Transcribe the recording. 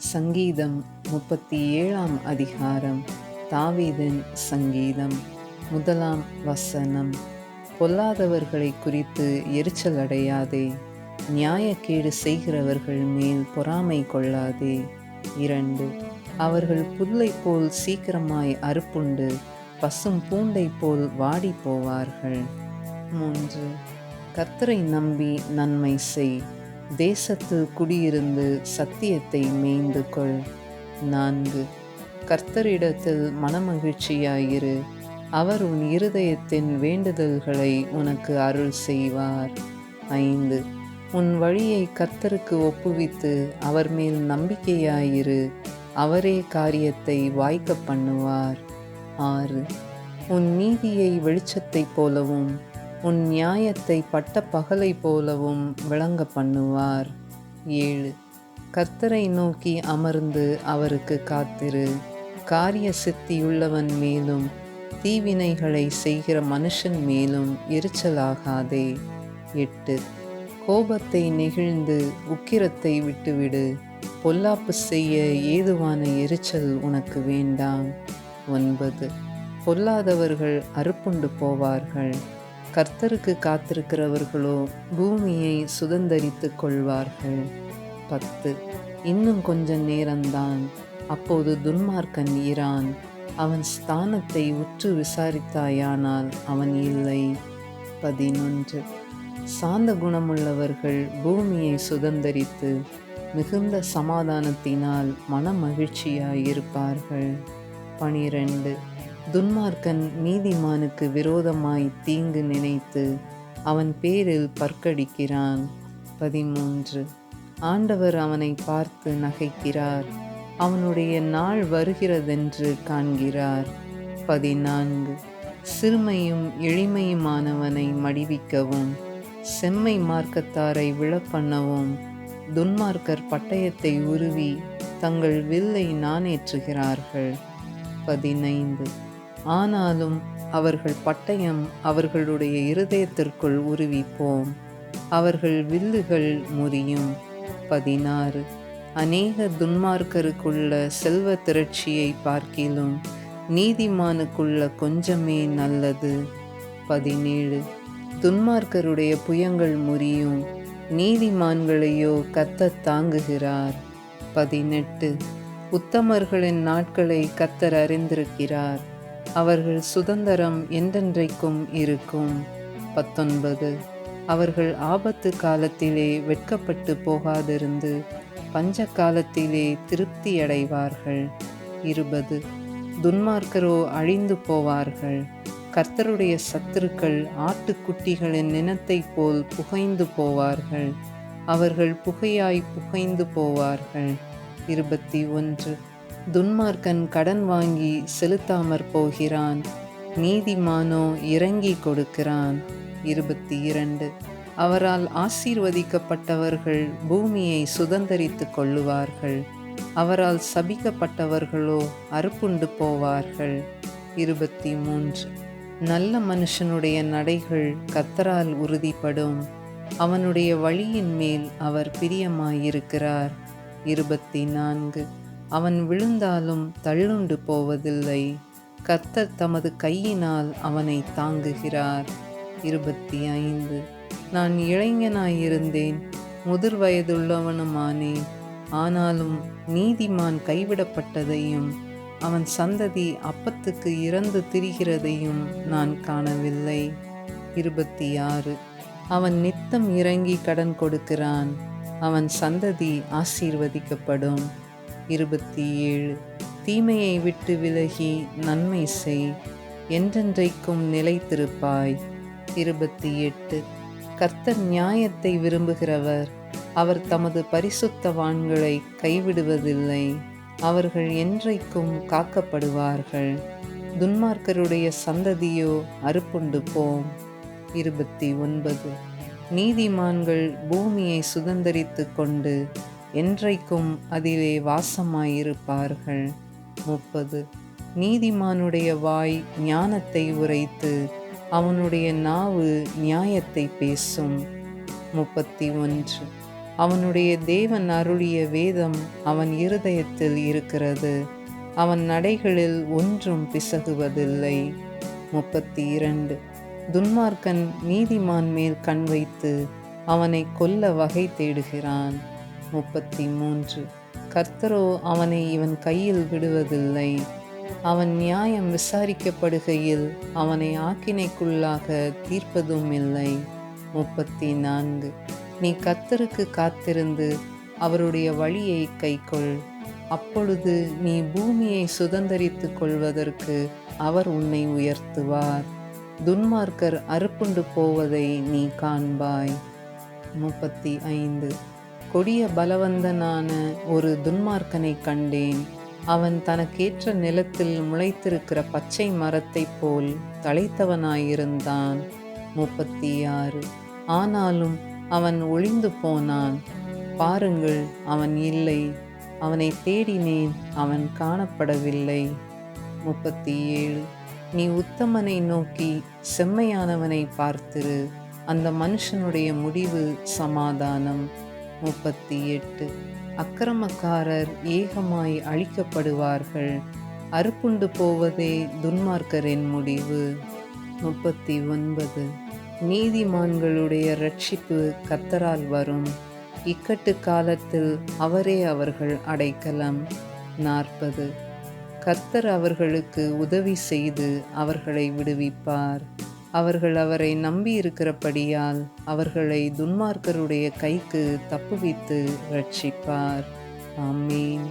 சங்கீதம் 37ஆம் அதிகாரம். தாவீதின் சங்கீதம். 1ஆம் வசனம். பொல்லாதவர்களை குறித்து எரிச்சல் அடையாதே, நியாயக்கேடு செய்கிறவர்கள் மேல் பொறாமை கொள்ளாதே. 2. அவர்கள் புல்லை போல் சீக்கிரமாய் அறுப்புண்டு பசும் பூண்டை போல் வாடி போவார்கள். 3. கர்த்தரை நம்பி நன்மை செய், தேசத்தில் குடியிருந்து சத்தியத்தை மேய்ந்து கொள். 4. கர்த்தரிடத்தில் மனமகிழ்ச்சியாயிரு, அவர் உன் இருதயத்தின் வேண்டுதல்களை உனக்கு அருள் செய்வார். 5. உன் வழியை கர்த்தருக்கு ஒப்புவித்து அவர் மேல் நம்பிக்கையாயிரு, அவரே காரியத்தை வாய்க்க பண்ணுவார். 6. உன் நீதியை வெளிச்சத்தைப் போலவும் உன் நியாயத்தை பட்ட பகலை போலவும் விளங்க பண்ணுவார். 7. கர்த்தரை நோக்கி அமர்ந்து அவருக்கு காத்திரு, காரிய சித்தியுள்ளவன் மேலும் தீவினைகளை செய்கிற மனுஷன் மேலும் எரிச்சலாகாதே. 8. கோபத்தை நெகிழ்ந்து உக்கிரத்தை விட்டுவிடு, பொல்லாப்பு செய்ய ஏதுவான எரிச்சல் உனக்கு வேண்டாம். 9. பொல்லாதவர்கள் அறுப்புண்டு போவார்கள், கர்த்தருக்கு காத்திருக்கிறவர்களோ பூமியை சுதந்தரித்து கொள்வார்கள். 10. இன்னும் கொஞ்ச நேரம்தான், அப்போது துன்மார்க்கன் இரான், அவன் ஸ்தானத்தை உற்று விசாரித்தாயானால் அவன் இல்லை. 11. சாந்த குணமுள்ளவர்கள் பூமியை சுதந்தரித்து மிகுந்த சமாதானத்தினால் மனமகிழ்ச்சியாயிருப்பார்கள். 12. துன்மார்க்கன் நீதிமானுக்கு விரோதமாய் தீங்கு நினைத்து அவன் பேரில் பற்கடிக்கிறான். 13. ஆண்டவர் அவனை பார்த்து நகைக்கிறார், அவனுடைய நாள் வருகிறதென்று காண்கிறார். 14. சிறுமையும் எளிமையுமானவனை மடிவிக்கவும் செம்மை மார்க்கத்தாரை விழப்பண்ணவும் துன்மார்க்கர் பட்டயத்தை உருவி தங்கள் வில்லை நாணேற்றுகிறார்கள். 15. ஆனாலும் அவர்கள் பட்டயம் அவர்களுடைய இருதயத்திற்குள் உருவிப்போம், அவர்கள் வில்லுகள் முறியும். 16. அநேக துன்மார்க்கருக்குள்ள செல்வ திரட்சியை பார்க்கிலும் நீதிமானுக்குள்ள கொஞ்சமே நல்லது. 17. துன்மார்க்கருடைய புயங்கள் முறியும், நீதிமான்களையோ கர்த்தர் தாங்குகிறார். 18. உத்தமர்களின் நாட்களை கர்த்தர் அறிந்திருக்கிறார், அவர்கள் சுதந்திரம் என்றென்றைக்கும் இருக்கும். 19. அவர்கள் ஆபத்து காலத்திலே வெட்கப்பட்டு போகாதிருந்து பஞ்ச காலத்திலே திருப்தி அடைவார்கள். 20. துன்மார்க்கரோ அழிந்து போவார்கள், கர்த்தருடைய சத்துருக்கள் ஆட்டுக்குட்டிகளின் நினத்தைப் போல் புகைந்து போவார்கள், அவர்கள் புகையாய் புகைந்து போவார்கள். 21. துன்மார்க்கன் கடன் வாங்கி செலுத்தாமற் போகிறான், நீதிமானோ இறங்கி கொடுக்கிறான். 22. அவரால் ஆசீர்வதிக்கப்பட்டவர்கள் பூமியை சுதந்தரித்து கொள்ளுவார்கள், அவரால் சபிக்கப்பட்டவர்களோ அறுப்புண்டு போவார்கள். 23. நல்ல மனுஷனுடைய நடைகள் கர்த்தரால் உறுதிப்படும், அவனுடைய வழியின் மேல் அவர் பிரியமாயிருக்கிறார். 24. அவன் விழுந்தாலும் தள்ளுண்டு போவதில்லை, கர்த்தர் தமது கையினால் அவனை தாங்குகிறார். 25. நான் இளைஞனாயிருந்தேன், முதிர் வயதுள்ளவனுமானேன், ஆனாலும் நீதிமான் கைவிடப்பட்டதையும் அவன் சந்ததி அப்பத்துக்கு இறந்து திரிகிறதையும் நான் காணவில்லை. 26. அவன் நித்தம் இறங்கி கடன் கொடுக்கிறான், அவன் சந்ததி ஆசீர்வதிக்கப்படும். 27. தீமையை விட்டு விலகி நன்மை செய், என்றென்றைக்கும் நிலைத்திருப்பாய். 28. கர்த்தர் நியாயத்தை விரும்புகிறவர், அவர் தமது பரிசுத்தவான்களை கைவிடுவதில்லை, அவர்கள் என்றைக்கும் காக்கப்படுவார்கள், துன்மார்க்கருடைய சந்ததியோ அறுப்புண்டு போம். 29. நீதிமான்கள் பூமியை சுதந்தரித்து கொண்டு என்றைக்கும் அதிலே வாசமாயிருப்பார்கள். 30. நீதிமானுடைய வாய் ஞானத்தை உரைத்து அவனுடைய நாவு நியாயத்தை பேசும். 31. அவனுடைய தேவன் அருளிய வேதம் அவன் இருதயத்தில் இருக்கிறது. அவன் நடைகளில் ஒன்றும் பிசகுவதில்லை. 32. துன்மார்க்கன் நீதிமான் மேல் கண் வைத்து அவனை கொல்ல வகை தேடுகிறான். 33. கர்த்தரோ அவனை இவன் கையில் விடுவதில்லை. அவன் நியாயம் விசாரிக்கப்படுகையில் அவனை ஆக்கினைக்குள்ளாக தீர்ப்பதும் இல்லை. 34. நீ கர்த்தருக்கு காத்திருந்து அவருடைய வழியை கைக்கொள். அப்பொழுது நீ பூமியை சுதந்தரித்துக் கொள்வதற்கு அவர் உன்னை உயர்த்துவார். துன்மார்க்கர் அறுப்புண்டு போவதை நீ காண்பாய். 35. கொடிய பலவந்தனான ஒரு துன்மார்க்கனை கண்டேன். அவன் தனக்கேற்ற நிலத்தில் முளைத்திருக்கிற பச்சை மரத்தைப் போல் தழைத்தவனாயிருந்தான். 36. ஆனாலும் அவன் ஒளிந்து போனான். பாருங்கள், அவன் இல்லை. அவனை தேடினேன், அவன் காணப்படவில்லை. 37. நீ உத்தமனை நோக்கி செம்மையானவனை பார்த்திரு. அந்த மனுஷனுடைய முடிவு சமாதானம். 38. அக்கிரமக்காரர் ஏகமாய் அழிக்கப்படுவார்கள். அறுப்புண்டு போவதே துன்மார்க்கரின் முடிவு. 39. நீதிமான்களுடைய இரட்சிப்பு கர்த்தரால் வரும். இக்கட்டு காலத்தில் அவரே அவர்கள் அடைக்கலம். 40. கர்த்தர் அவர்களுக்கு உதவி செய்து அவர்களை விடுவிப்பார். அவர்கள் அவரை நம்பியிருக்கிறபடியால் அவர்களை துன்மார்க்கருடைய கைக்கு தப்புவித்து இரட்சிப்பார். ஆமென்.